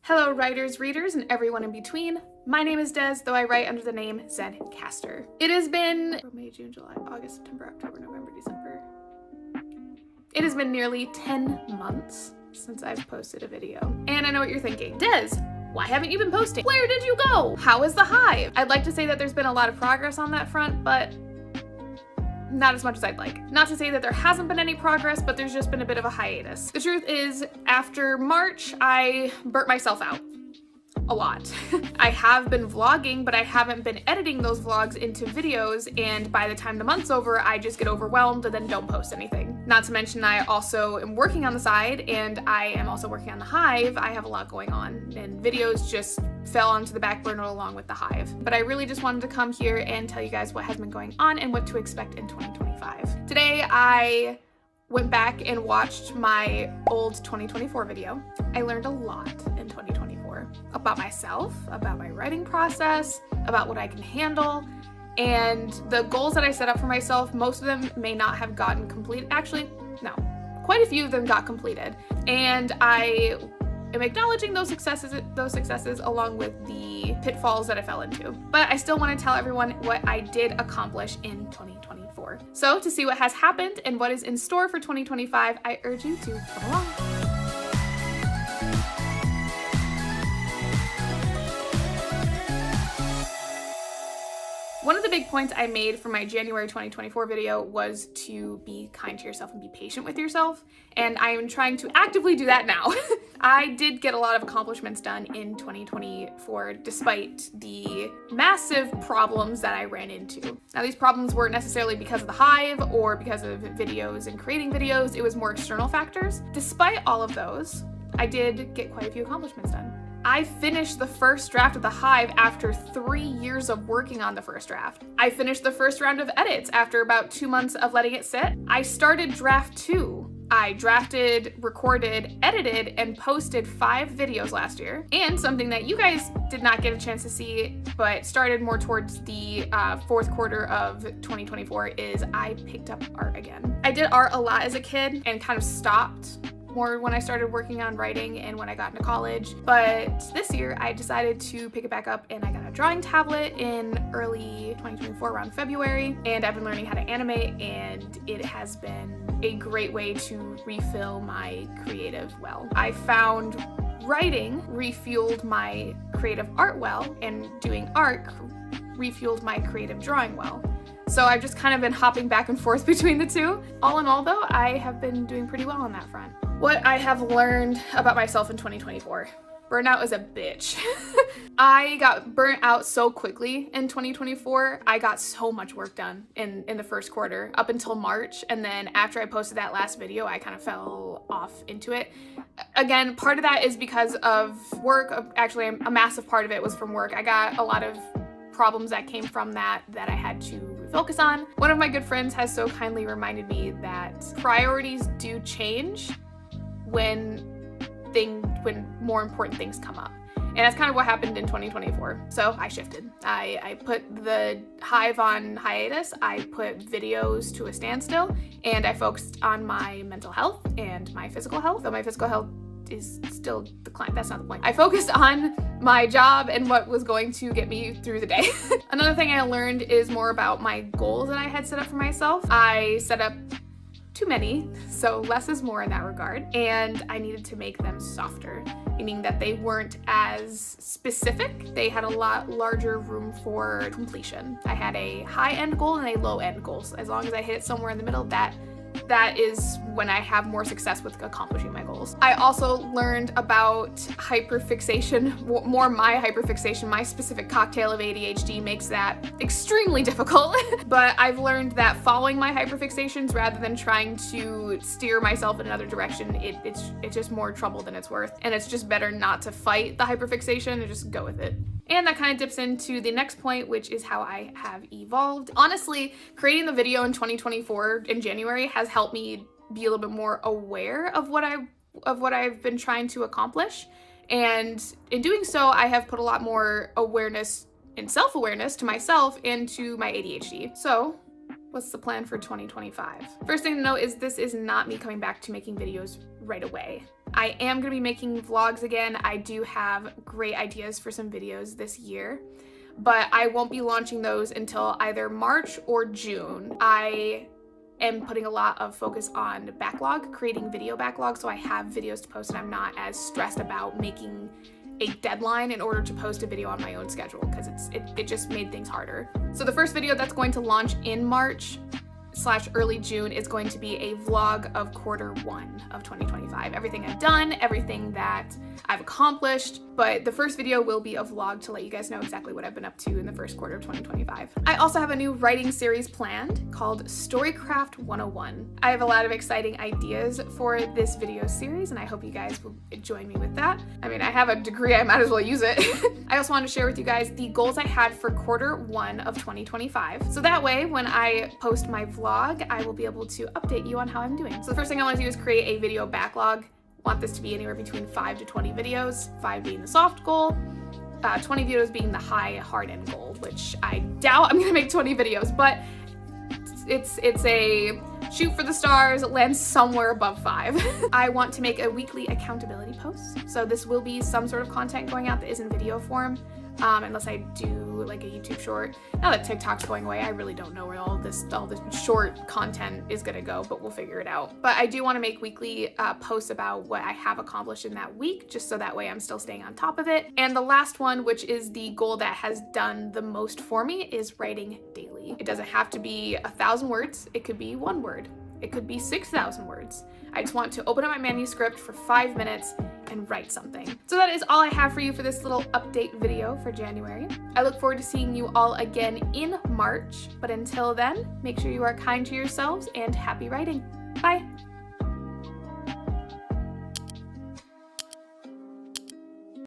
Hello writers, readers, and everyone in between. My name is Des, though I write under the name ZedCaster. It has been May, June, July, August, September, October, November, December. It has been nearly 10 months since I've posted a video. And I know what you're thinking. Des, why haven't you been posting? Where did you go? How is the hive? I'd like to say that there's been a lot of progress on that front, but not as much as I'd like. Not to say that there hasn't been any progress, but there's just been a bit of a hiatus. The truth is, after March, I burnt myself out. A lot. I have been vlogging, but I haven't been editing those vlogs into videos, and by the time the month's over, I just get overwhelmed and then don't post anything. Not to mention I also am working on the side, and I am also working on the hive. I have a lot going on, and videos just fell onto the back burner along with the hive. But I really just wanted to come here and tell you guys what has been going on and what to expect in 2025. Today, I went back and watched my old 2024 video. I learned a lot in 2024 about myself, about my writing process, about what I can handle, and the goals that I set up for myself, most of them may not have gotten completed. Actually, no, quite a few of them got completed. And I am acknowledging those successes along with the pitfalls that I fell into. But I still want to tell everyone what I did accomplish in 2024. So to see what has happened and what is in store for 2025, I urge you to come along. One of the big points I made for my January 2024 video was to be kind to yourself and be patient with yourself, and I am trying to actively do that now. I did get a lot of accomplishments done in 2024 despite the massive problems that I ran into. Now, these problems weren't necessarily because of the hive or because of videos and creating videos, it was more external factors. Despite all of those, I did get quite a few accomplishments done. I finished the first draft of the hive after 3 years of working on the first draft. I finished the first round of edits after about 2 months of letting it sit. I started draft 2. I drafted, recorded, edited, and posted 5 videos last year. And something that you guys did not get a chance to see, but started more towards the fourth quarter of 2024 is I picked up art again. I did art a lot as a kid and kind of stopped more when I started working on writing and when I got into college. But this year I decided to pick it back up, and I got a drawing tablet in early 2024 around February, and I've been learning how to animate, and it has been a great way to refill my creative well. I found writing refueled my creative art well, and doing art refueled my creative drawing well. So I've just kind of been hopping back and forth between the two. All in all though, I have been doing pretty well on that front. What I have learned about myself in 2024. Burnout is a bitch. I got burnt out so quickly in 2024. I got so much work done in the first quarter up until March. And then after I posted that last video, I kind of fell off into it. Again, part of that is because of work. Actually, a massive part of it was from work. I got a lot of problems that came from that I had to refocus on. One of my good friends has so kindly reminded me that priorities do change when more important things come up. And that's kind of what happened in 2024. So I shifted. I put the hive on hiatus, I put videos to a standstill, and I focused on my mental health and my physical health. Though my physical health is still declining, that's not the point. I focused on my job and what was going to get me through the day. Another thing I learned is more about my goals that I had set up for myself. I set up too many, so less is more in that regard, and I needed to make them softer, meaning that they weren't as specific. They had a lot larger room for completion. I had a high-end goal and a low-end goal. So as long as I hit it somewhere in the middle, that is when I have more success with accomplishing my goals. I also learned about hyperfixation, more my hyperfixation. My specific cocktail of ADHD makes that extremely difficult. But I've learned that following my hyperfixations rather than trying to steer myself in another direction, it's just more trouble than it's worth. And it's just better not to fight the hyperfixation and just go with it. And that kind of dips into the next point, which is how I have evolved. Honestly, creating the video in 2024 in January has helped me be a little bit more aware of what I've been trying to accomplish. And in doing so, I have put a lot more awareness and self-awareness to myself and to my ADHD. So what's the plan for 2025? First thing to note is this is not me coming back to making videos right away. I am going to be making vlogs again. I do have great ideas for some videos this year, but I won't be launching those until either March or June. I am putting a lot of focus on backlog, creating video backlog, so I have videos to post and I'm not as stressed about making a deadline in order to post a video on my own schedule, because it just made things harder. So the first video that's going to launch in March/early June is going to be a vlog of Q1 of 2025. Everything I've done, everything that I've accomplished, but the first video will be a vlog to let you guys know exactly what I've been up to in the first quarter of 2025. I also have a new writing series planned called Storycraft 101. I have a lot of exciting ideas for this video series, and I hope you guys will join me with that. I mean, I have a degree, I might as well use it. I also want to share with you guys the goals I had for Q1 of 2025. So that way, when I post my vlog, I will be able to update you on how I'm doing. So the first thing I want to do is create a video backlog. Want this to be anywhere between 5 to 20 videos, 5 being the soft goal, 20 videos being the high hard end goal, which I doubt I'm gonna make 20 videos, but it's a shoot for the stars, land somewhere above 5. I want to make a weekly accountability post. So this will be some sort of content going out that is in video form, unless I do like a YouTube short. Now that TikTok's going away, I really don't know where all this short content is gonna go, but we'll figure it out. But I do want to make weekly posts about what I have accomplished in that week, just so that way I'm still staying on top of it. And the last one, which is the goal that has done the most for me, is writing daily. It doesn't have to be 1,000 words. It could be 1 word. It could be 6,000 words. I just want to open up my manuscript for 5 minutes and write something. So that is all I have for you for this little update video for January. I look forward to seeing you all again in March, but until then, make sure you are kind to yourselves and happy writing. Bye.